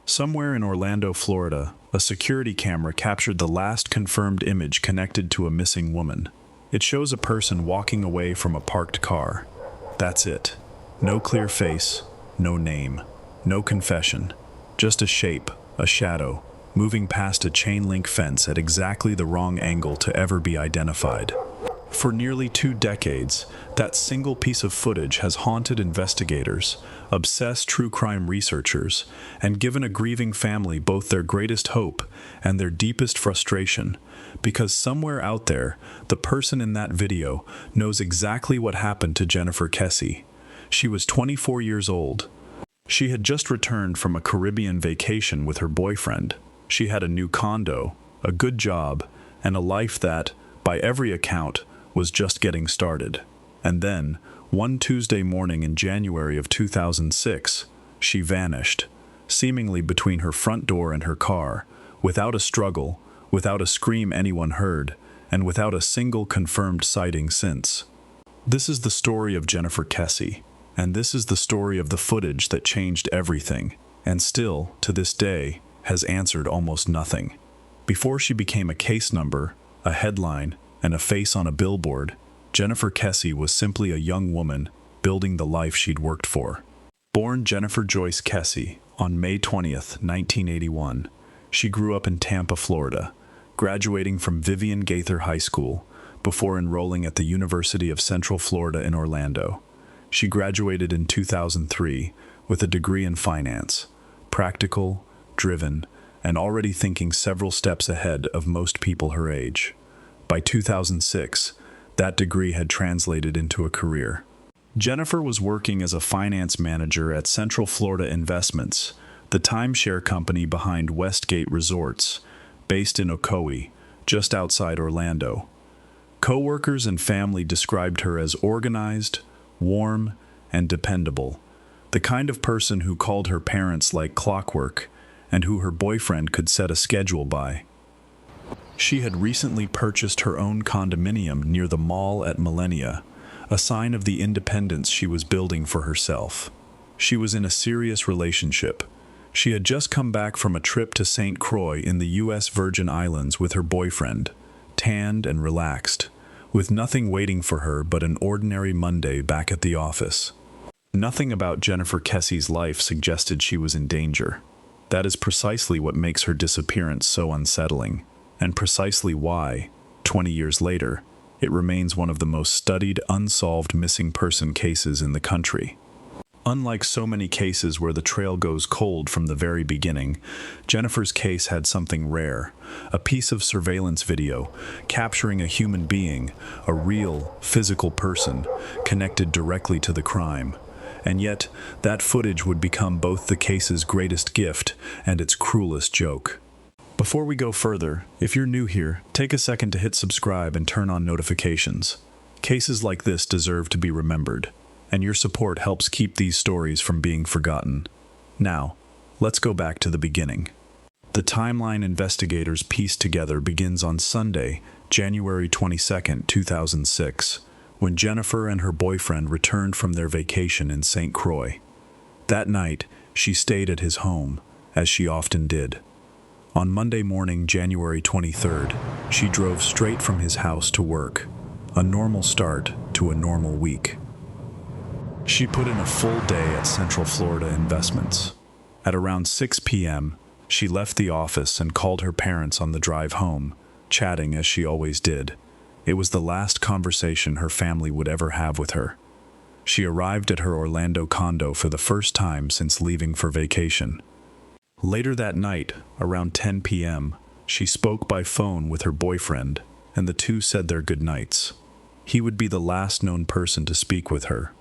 Somewhere in Orlando, Florida, a security camera captured the last confirmed image connected to a missing woman. It shows a person walking away from a parked car. That's it. No clear face, no name, no confession. Just a shape, a shadow, moving past a chain-link fence at exactly the wrong angle to ever be identified. For nearly 2 decades, that single piece of footage has haunted investigators, obsessed true crime researchers, and given a grieving family both their greatest hope and their deepest frustration, because somewhere out there, the person in that video knows exactly what happened to Jennifer Kesse. She was 24 years old. She had just returned from a Caribbean vacation with her boyfriend. She had a new condo, a good job, and a life that, by every account, was just getting started. And then, one Tuesday morning in January of 2006, she vanished, seemingly between her front door and her car, without a struggle, without a scream anyone heard, and without a single confirmed sighting since. This is the story of Jennifer Kesse, and this is the story of the footage that changed everything, and still, to this day, has answered almost nothing. Before she became a case number, a headline, and a face on a billboard, Jennifer Kesse was simply a young woman building the life she'd worked for. Born Jennifer Joyce Kesse on May 20th, 1981, she grew up in Tampa, Florida, graduating from Vivian Gaither High School before enrolling at the University of Central Florida in Orlando. She graduated in 2003 with a degree in finance, practical, driven, and already thinking several steps ahead of most people her age. By 2006, that degree had translated into a career. Jennifer was working as a finance manager at Central Florida Investments, the timeshare company behind Westgate Resorts, based in Ocoee, just outside Orlando. Co-workers and family described her as organized, warm, and dependable, the kind of person who called her parents like clockwork, and who her boyfriend could set a schedule by. She had recently purchased her own condominium near the mall at Millenia, a sign of the independence she was building for herself. She was in a serious relationship. She had just come back from a trip to St. Croix in the U.S. Virgin Islands with her boyfriend, tanned and relaxed, with nothing waiting for her but an ordinary Monday back at the office. Nothing about Jennifer Kesse's life suggested she was in danger. That is precisely what makes her disappearance so unsettling, and precisely why, 20 years later, it remains one of the most studied, unsolved missing person cases in the country. Unlike so many cases where the trail goes cold from the very beginning, Jennifer's case had something rare, a piece of surveillance video capturing a human being, a real, physical person, connected directly to the crime. And yet, that footage would become both the case's greatest gift and its cruelest joke. Before we go further, if you're new here, take a second to hit subscribe and turn on notifications. Cases like this deserve to be remembered, and your support helps keep these stories from being forgotten. Now, let's go back to the beginning. The timeline investigators pieced together begins on Sunday, January 22, 2006, when Jennifer and her boyfriend returned from their vacation in St. Croix. That night, she stayed at his home, as she often did. On Monday morning, January 23rd, she drove straight from his house to work, a normal start to a normal week. She put in a full day at Central Florida Investments. At around 6 p.m., she left the office and called her parents on the drive home, chatting as she always did. It was the last conversation her family would ever have with her. She arrived at her Orlando condo for the first time since leaving for vacation. Later that night, around 10 p.m., she spoke by phone with her boyfriend, and the two said their goodnights. He would be the last known person to speak with her.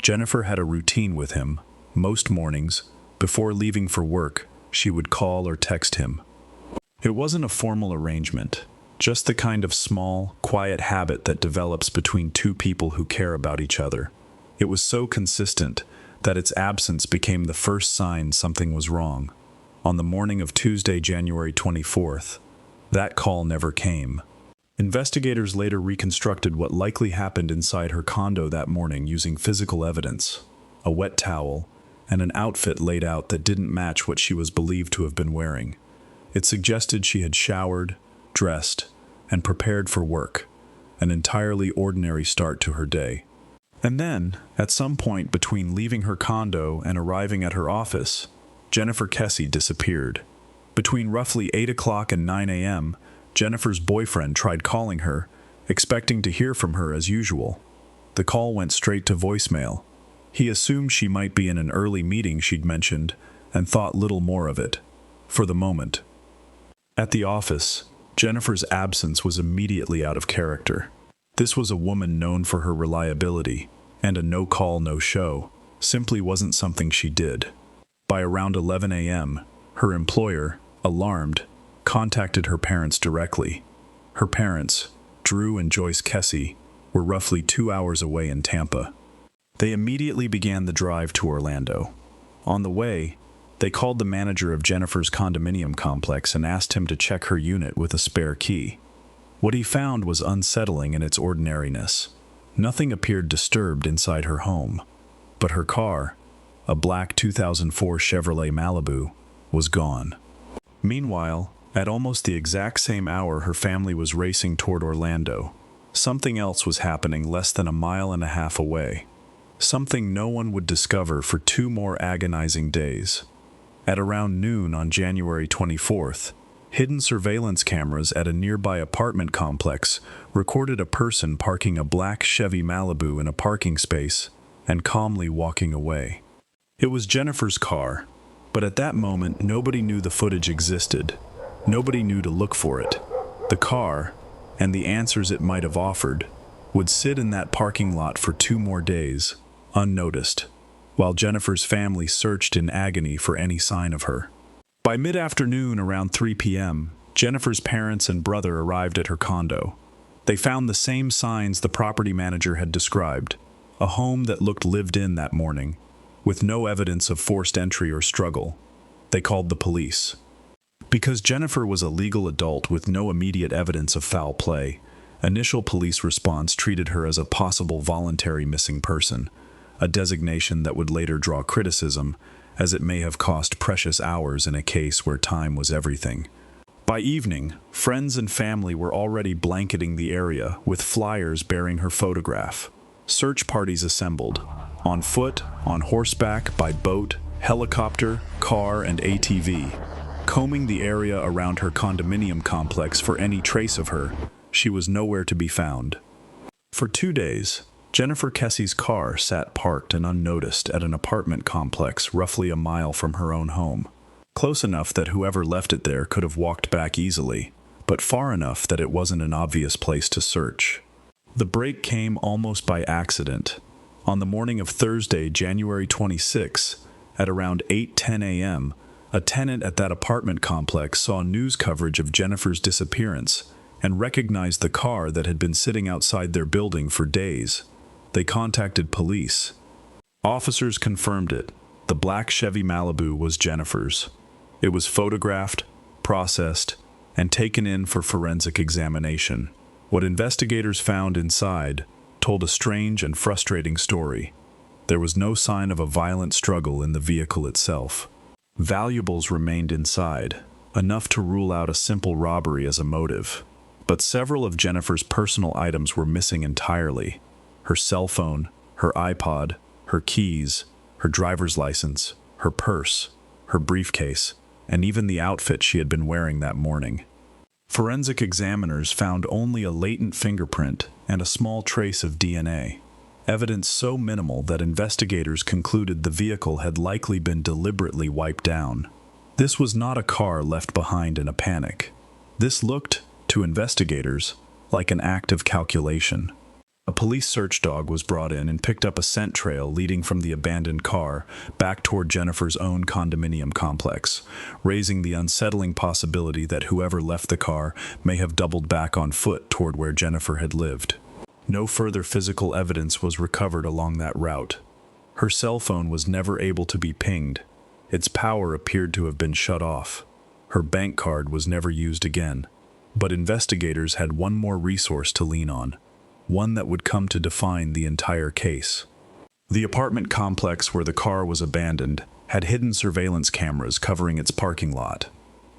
Jennifer had a routine with him. Most mornings, before leaving for work, she would call or text him. It wasn't a formal arrangement, just the kind of small, quiet habit that develops between two people who care about each other. It was so consistent that its absence became the first sign something was wrong. On the morning of Tuesday, January 24th, that call never came. Investigators later reconstructed what likely happened inside her condo that morning using physical evidence: a wet towel, and an outfit laid out that didn't match what she was believed to have been wearing. It suggested she had showered, dressed, and prepared for work, an entirely ordinary start to her day. And then, at some point between leaving her condo and arriving at her office, Jennifer Kesse disappeared. Between roughly 8 o'clock and 9 a.m., Jennifer's boyfriend tried calling her, expecting to hear from her as usual. The call went straight to voicemail. He assumed she might be in an early meeting she'd mentioned and thought little more of it, for the moment. At the office, Jennifer's absence was immediately out of character. This was a woman known for her reliability, and a no-call, no-show simply wasn't something she did. By around 11 a.m., her employer, alarmed, contacted her parents directly. Her parents, Drew and Joyce Kesse, were roughly 2 hours away in Tampa. They immediately began the drive to Orlando. On the way, they called the manager of Jennifer's condominium complex and asked him to check her unit with a spare key. What he found was unsettling in its ordinariness. Nothing appeared disturbed inside her home, but her car, a black 2004 Chevrolet Malibu, was gone. Meanwhile, at almost the exact same hour her family was racing toward Orlando, something else was happening less than a mile and a half away. Something no one would discover for 2 more agonizing days. At around noon on January 24th, hidden surveillance cameras at a nearby apartment complex recorded a person parking a black Chevy Malibu in a parking space and calmly walking away. It was Jennifer's car, but at that moment nobody knew the footage existed. Nobody knew to look for it. The car, and the answers it might have offered, would sit in that parking lot for 2 more days, unnoticed, while Jennifer's family searched in agony for any sign of her. By mid-afternoon, around 3 p.m., Jennifer's parents and brother arrived at her condo. They found the same signs the property manager had described, a home that looked lived in that morning, with no evidence of forced entry or struggle. They called the police. Because Jennifer was a legal adult with no immediate evidence of foul play, initial police response treated her as a possible voluntary missing person, a designation that would later draw criticism, as it may have cost precious hours in a case where time was everything. By evening, friends and family were already blanketing the area with flyers bearing her photograph. Search parties assembled, on foot, on horseback, by boat, helicopter, car, and ATV. Combing the area around her condominium complex for any trace of her, she was nowhere to be found. For 2 days, Jennifer Kesse's car sat parked and unnoticed at an apartment complex roughly a mile from her own home. Close enough that whoever left it there could have walked back easily, but far enough that it wasn't an obvious place to search. The break came almost by accident. On the morning of Thursday, January 26, at around 8:10 a.m., a tenant at that apartment complex saw news coverage of Jennifer's disappearance and recognized the car that had been sitting outside their building for days. They contacted police. Officers confirmed it. The black Chevy Malibu was Jennifer's. It was photographed, processed, and taken in for forensic examination. What investigators found inside told a strange and frustrating story. There was no sign of a violent struggle in the vehicle itself. Valuables remained inside, enough to rule out a simple robbery as a motive. But several of Jennifer's personal items were missing entirely. Her cell phone, her iPod, her keys, her driver's license, her purse, her briefcase, and even the outfit she had been wearing that morning. Forensic examiners found only a latent fingerprint and a small trace of DNA. Evidence so minimal that investigators concluded the vehicle had likely been deliberately wiped down. This was not a car left behind in a panic. This looked, to investigators, like an act of calculation. A police search dog was brought in and picked up a scent trail leading from the abandoned car back toward Jennifer's own condominium complex, raising the unsettling possibility that whoever left the car may have doubled back on foot toward where Jennifer had lived. No further physical evidence was recovered along that route. Her cell phone was never able to be pinged. Its power appeared to have been shut off. Her bank card was never used again. But investigators had one more resource to lean on, one that would come to define the entire case. The apartment complex where the car was abandoned had hidden surveillance cameras covering its parking lot.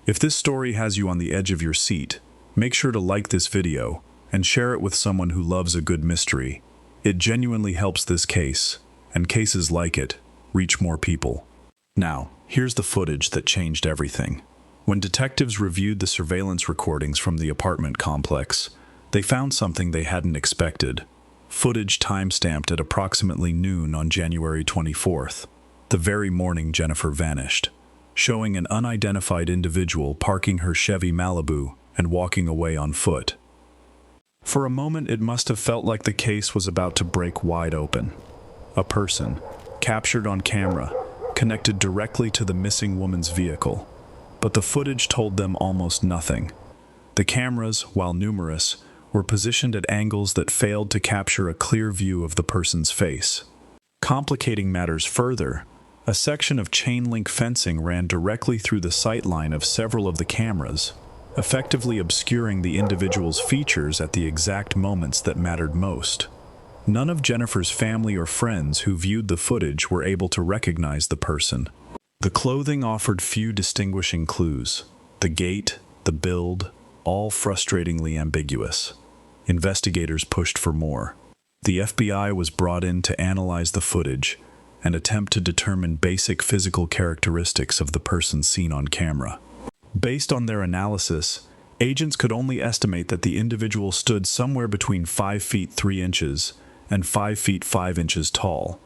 If this story has you on the edge of your seat, make sure to like this video and share it with someone who loves a good mystery. It genuinely helps this case, and cases like it, reach more people. Now, here's the footage that changed everything. When detectives reviewed the surveillance recordings from the apartment complex, they found something they hadn't expected. Footage time-stamped at approximately noon on January 24th, the very morning Jennifer vanished, showing an unidentified individual parking her Chevy Malibu and walking away on foot. For a moment, it must have felt like the case was about to break wide open. A person, captured on camera, connected directly to the missing woman's vehicle. But the footage told them almost nothing. The cameras, while numerous, were positioned at angles that failed to capture a clear view of the person's face. Complicating matters further, a section of chain-link fencing ran directly through the sightline of several of the cameras, effectively obscuring the individual's features at the exact moments that mattered most. None of Jennifer's family or friends who viewed the footage were able to recognize the person. The clothing offered few distinguishing clues. The gait, the build, all frustratingly ambiguous. Investigators pushed for more. The FBI was brought in to analyze the footage and attempt to determine basic physical characteristics of the person seen on camera. Based on their analysis, agents could only estimate that the individual stood somewhere between 5 feet 3 inches and 5 feet 5 inches tall,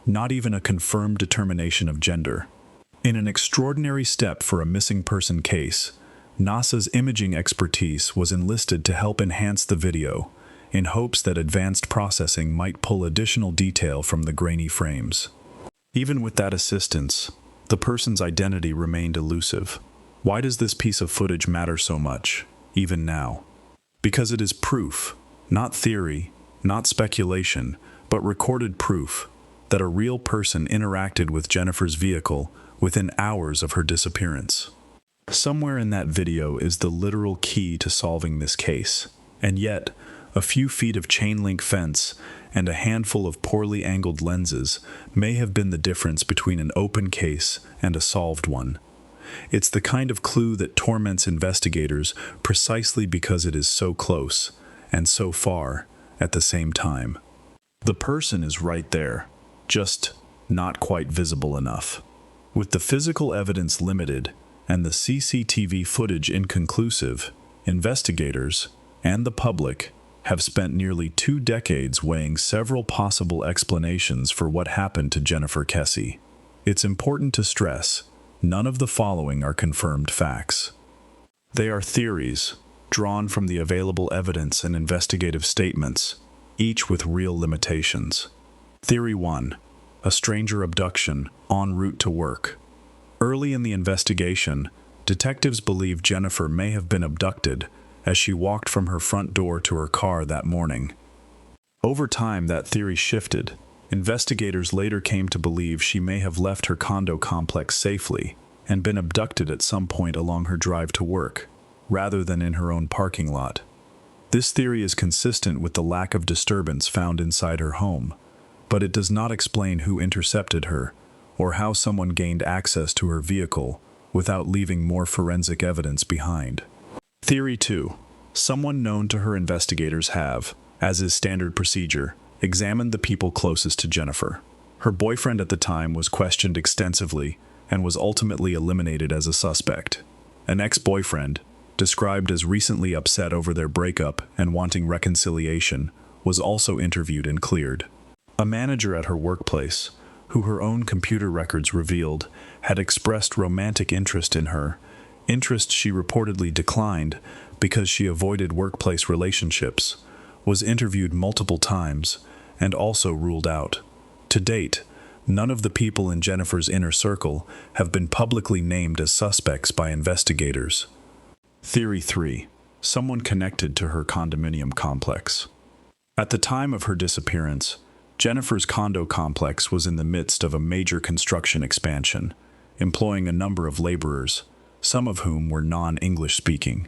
not even a confirmed determination of gender. In an extraordinary step for a missing person case, NASA's imaging expertise was enlisted to help enhance the video, in hopes that advanced processing might pull additional detail from the grainy frames. Even with that assistance, the person's identity remained elusive. Why does this piece of footage matter so much, even now? Because it is proof, not theory, not speculation, but recorded proof that a real person interacted with Jennifer's vehicle within hours of her disappearance. Somewhere in that video is the literal key to solving this case, and yet, a few feet of chain-link fence and a handful of poorly angled lenses may have been the difference between an open case and a solved one. It's the kind of clue that torments investigators precisely because it is so close and so far at the same time. The person is right there, just not quite visible enough. With the physical evidence limited and the CCTV footage inconclusive, investigators and the public have spent nearly 2 decades weighing several possible explanations for what happened to Jennifer Kesse. It's important to stress, none of the following are confirmed facts. They are theories, drawn from the available evidence and investigative statements, each with real limitations. Theory 1. A stranger abduction en route to work. Early in the investigation, detectives believe Jennifer may have been abducted as she walked from her front door to her car that morning. Over time, that theory shifted. Investigators later came to believe she may have left her condo complex safely and been abducted at some point along her drive to work, rather than in her own parking lot. This theory is consistent with the lack of disturbance found inside her home, but it does not explain who intercepted her or how someone gained access to her vehicle without leaving more forensic evidence behind. Theory 2. Someone known to her investigators have, as is standard procedure, examined the people closest to Jennifer. Her boyfriend at the time was questioned extensively and was ultimately eliminated as a suspect. An ex-boyfriend, described as recently upset over their breakup and wanting reconciliation, was also interviewed and cleared. A manager at her workplace, who her own computer records revealed, had expressed romantic interest in her, interest she reportedly declined because she avoided workplace relationships, was interviewed multiple times, and also ruled out. To date, none of the people in Jennifer's inner circle have been publicly named as suspects by investigators. Theory 3. Someone connected to her condominium complex. At the time of her disappearance, Jennifer's condo complex was in the midst of a major construction expansion, employing a number of laborers, some of whom were non-English speaking.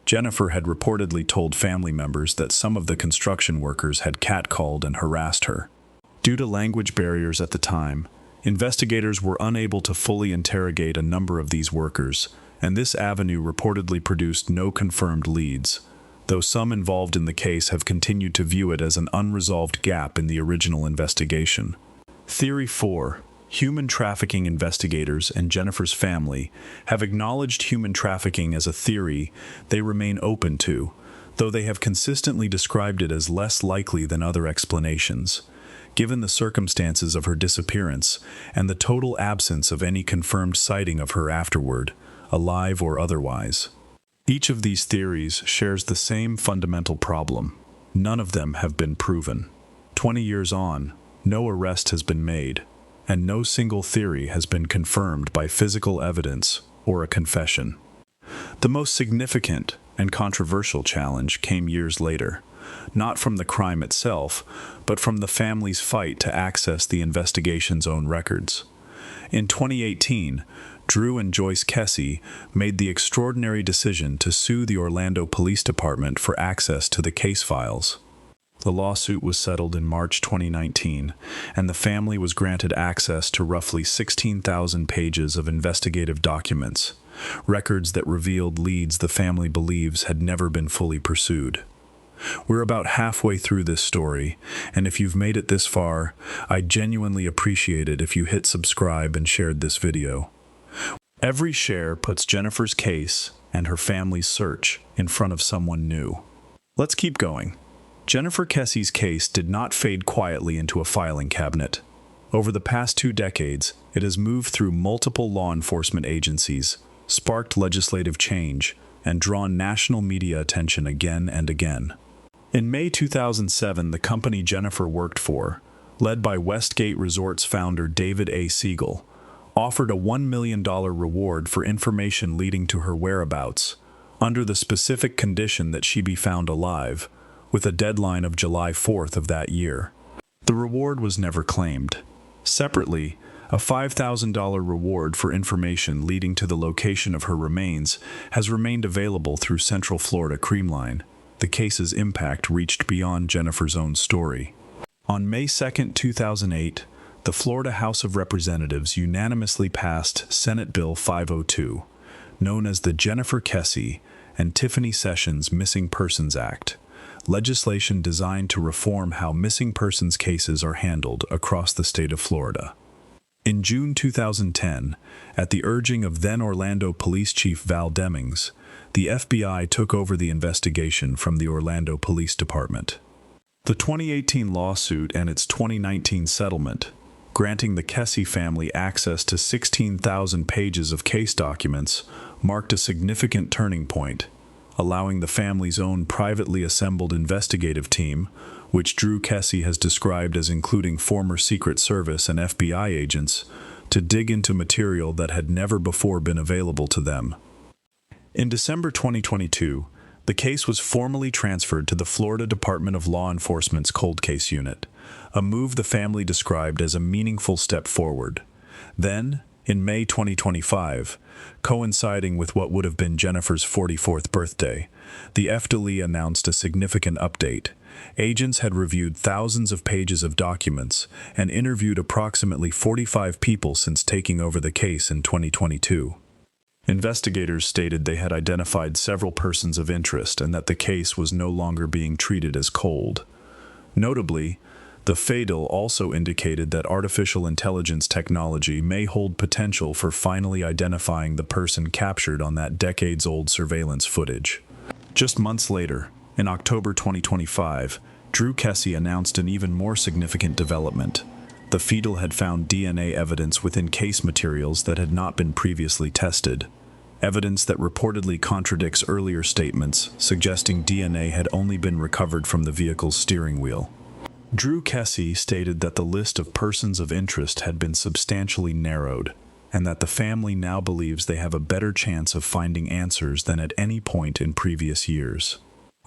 Jennifer had reportedly told family members that some of the construction workers had catcalled and harassed her. Due to language barriers at the time, investigators were unable to fully interrogate a number of these workers, and this avenue reportedly produced no confirmed leads, though some involved in the case have continued to view it as an unresolved gap in the original investigation. Theory 4. Human trafficking investigators and Jennifer's family have acknowledged human trafficking as a theory they remain open to, though they have consistently described it as less likely than other explanations, given the circumstances of her disappearance and the total absence of any confirmed sighting of her afterward, alive or otherwise. Each of these theories shares the same fundamental problem. None of them have been proven. 20 years on, no arrest has been made, and no single theory has been confirmed by physical evidence or a confession. The most significant and controversial challenge came years later, not from the crime itself, but from the family's fight to access the investigation's own records. In 2018, Drew and Joyce Kesse made the extraordinary decision to sue the Orlando Police Department for access to the case files. The lawsuit was settled in March 2019, and the family was granted access to roughly 16,000 pages of investigative documents, records that revealed leads the family believes had never been fully pursued. We're about halfway through this story, and if you've made it this far, I'd genuinely appreciate it if you hit subscribe and shared this video. Every share puts Jennifer's case and her family's search in front of someone new. Let's keep going. Jennifer Kesse's case did not fade quietly into a filing cabinet. Over the past 2 decades, it has moved through multiple law enforcement agencies, sparked legislative change, and drawn national media attention again and again. In May 2007, the company Jennifer worked for, led by Westgate Resorts founder David A. Siegel, offered a $1 million reward for information leading to her whereabouts, under the specific condition that she be found alive, with a deadline of July 4th of that year. The reward was never claimed. Separately, a $5,000 reward for information leading to the location of her remains has remained available through Central Florida Creamline. The case's impact reached beyond Jennifer's own story. On May 2, 2008, the Florida House of Representatives unanimously passed Senate Bill 502, known as the Jennifer Kesse and Tiffany Sessions Missing Persons Act, legislation designed to reform how missing persons cases are handled across the state of Florida. In June 2010, at the urging of then Orlando Police Chief Val Demings, the FBI took over the investigation from the Orlando Police Department. The 2018 lawsuit and its 2019 settlement, granting the Kesse family access to 16,000 pages of case documents, marked a significant turning point, allowing the family's own privately assembled investigative team, which Drew Kesse has described as including former Secret Service and FBI agents, to dig into material that had never before been available to them. In December 2022, the case was formally transferred to the Florida Department of Law Enforcement's Cold Case Unit, a move the family described as a meaningful step forward. Then, in May 2025, coinciding with what would have been Jennifer's 44th birthday, the FDLE announced a significant update. Agents had reviewed thousands of pages of documents and interviewed approximately 45 people since taking over the case in 2022. Investigators stated they had identified several persons of interest and that the case was no longer being treated as cold. Notably, the FDLE also indicated that artificial intelligence technology may hold potential for finally identifying the person captured on that decades-old surveillance footage. Just months later, in October 2025, Drew Kesse announced an even more significant development. The FDLE had found DNA evidence within case materials that had not been previously tested, evidence that reportedly contradicts earlier statements suggesting DNA had only been recovered from the vehicle's steering wheel. Drew Kesse stated that the list of persons of interest had been substantially narrowed, and that the family now believes they have a better chance of finding answers than at any point in previous years.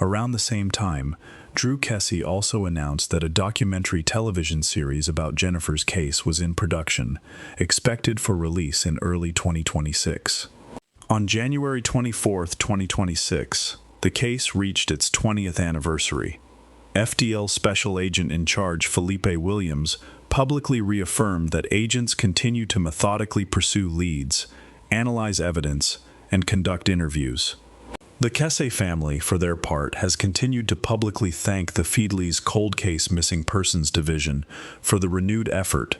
Around the same time, Drew Kesse also announced that a documentary television series about Jennifer's case was in production, expected for release in early 2026. On January 24, 2026, the case reached its 20th anniversary. FDL Special Agent in Charge Felipe Williams publicly reaffirmed that agents continue to methodically pursue leads, analyze evidence, and conduct interviews. The Kesse family, for their part, has continued to publicly thank the Feedley's Cold Case Missing Persons Division for the renewed effort,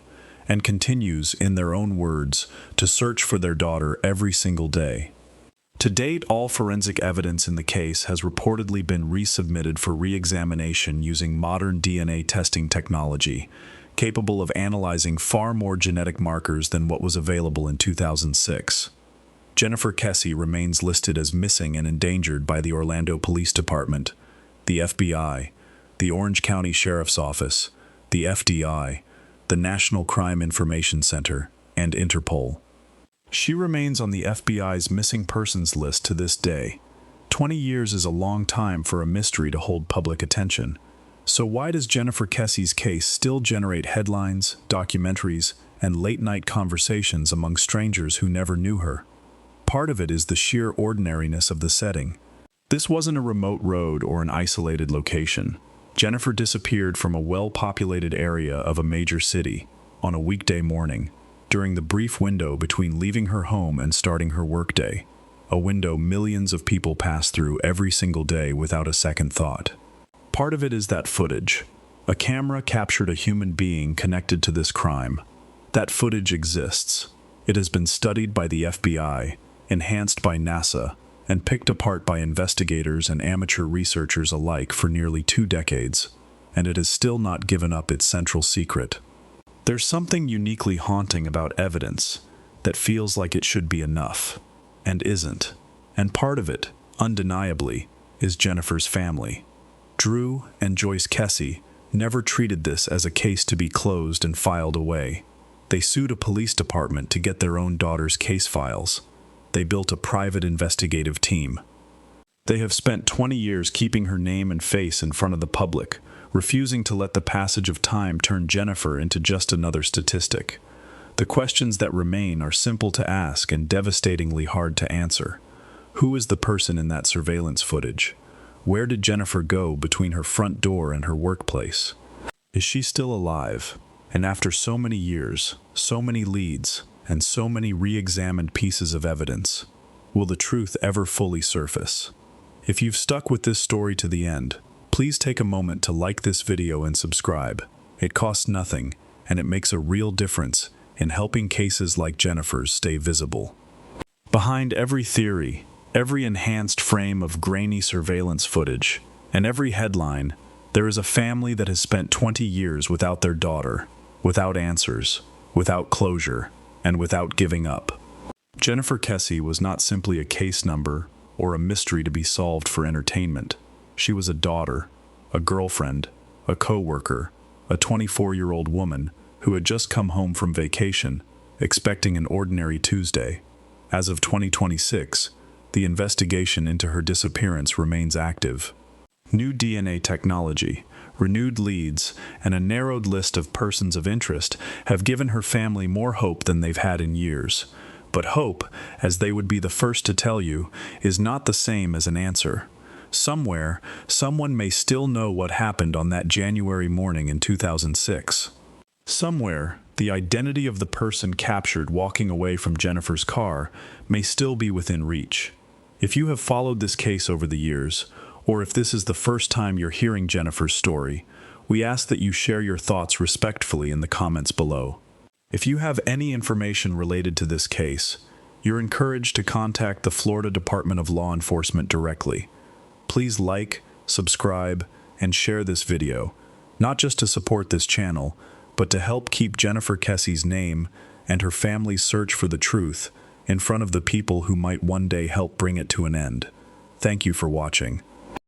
and continues, in their own words, to search for their daughter every single day. To date, all forensic evidence in the case has reportedly been resubmitted for re-examination using modern DNA testing technology, capable of analyzing far more genetic markers than what was available in 2006. Jennifer Kesse remains listed as missing and endangered by the Orlando Police Department, the FBI, the Orange County Sheriff's Office, the FDI, the National Crime Information Center, and Interpol. She remains on the FBI's missing persons list to this day. 20 years is a long time for a mystery to hold public attention. So why does Jennifer Kesse's case still generate headlines, documentaries, and late-night conversations among strangers who never knew her? Part of it is the sheer ordinariness of the setting. This wasn't a remote road or an isolated location. Jennifer disappeared from a well-populated area of a major city on a weekday morning, during the brief window between leaving her home and starting her workday, a window millions of people pass through every single day without a second thought. Part of it is that footage. A camera captured a human being connected to this crime. That footage exists. It has been studied by the FBI, enhanced by NASA, and picked apart by investigators and amateur researchers alike for nearly 2 decades, and it has still not given up its central secret. There's something uniquely haunting about evidence that feels like it should be enough, and isn't. And part of it, undeniably, is Jennifer's family. Drew and Joyce Kesse never treated this as a case to be closed and filed away. They sued a police department to get their own daughter's case files. They built a private investigative team. They have spent 20 years keeping her name and face in front of the public, refusing to let the passage of time turn Jennifer into just another statistic. The questions that remain are simple to ask and devastatingly hard to answer. Who is the person in that surveillance footage? Where did Jennifer go between her front door and her workplace? Is she still alive? And after so many years, so many leads, and so many re-examined pieces of evidence, will the truth ever fully surface? If you've stuck with this story to the end, please take a moment to like this video and subscribe. It costs nothing, and it makes a real difference in helping cases like Jennifer's stay visible. Behind every theory, every enhanced frame of grainy surveillance footage, and every headline, there is a family that has spent 20 years without their daughter, without answers, without closure, and without giving up. Jennifer Kesse was not simply a case number or a mystery to be solved for entertainment. She was a daughter, a girlfriend, a co-worker, a 24-year-old woman who had just come home from vacation, expecting an ordinary Tuesday. As of 2026, the investigation into her disappearance remains active. New DNA technology, renewed leads, and a narrowed list of persons of interest have given her family more hope than they've had in years. But hope, as they would be the first to tell you, is not the same as an answer. Somewhere, someone may still know what happened on that January morning in 2006. Somewhere, the identity of the person captured walking away from Jennifer's car may still be within reach. If you have followed this case over the years, or if this is the first time you're hearing Jennifer's story, we ask that you share your thoughts respectfully in the comments below. If you have any information related to this case, you're encouraged to contact the Florida Department of Law Enforcement directly. Please like, subscribe, and share this video, not just to support this channel, but to help keep Jennifer Kesse's name and her family's search for the truth in front of the people who might one day help bring it to an end. Thank you for watching.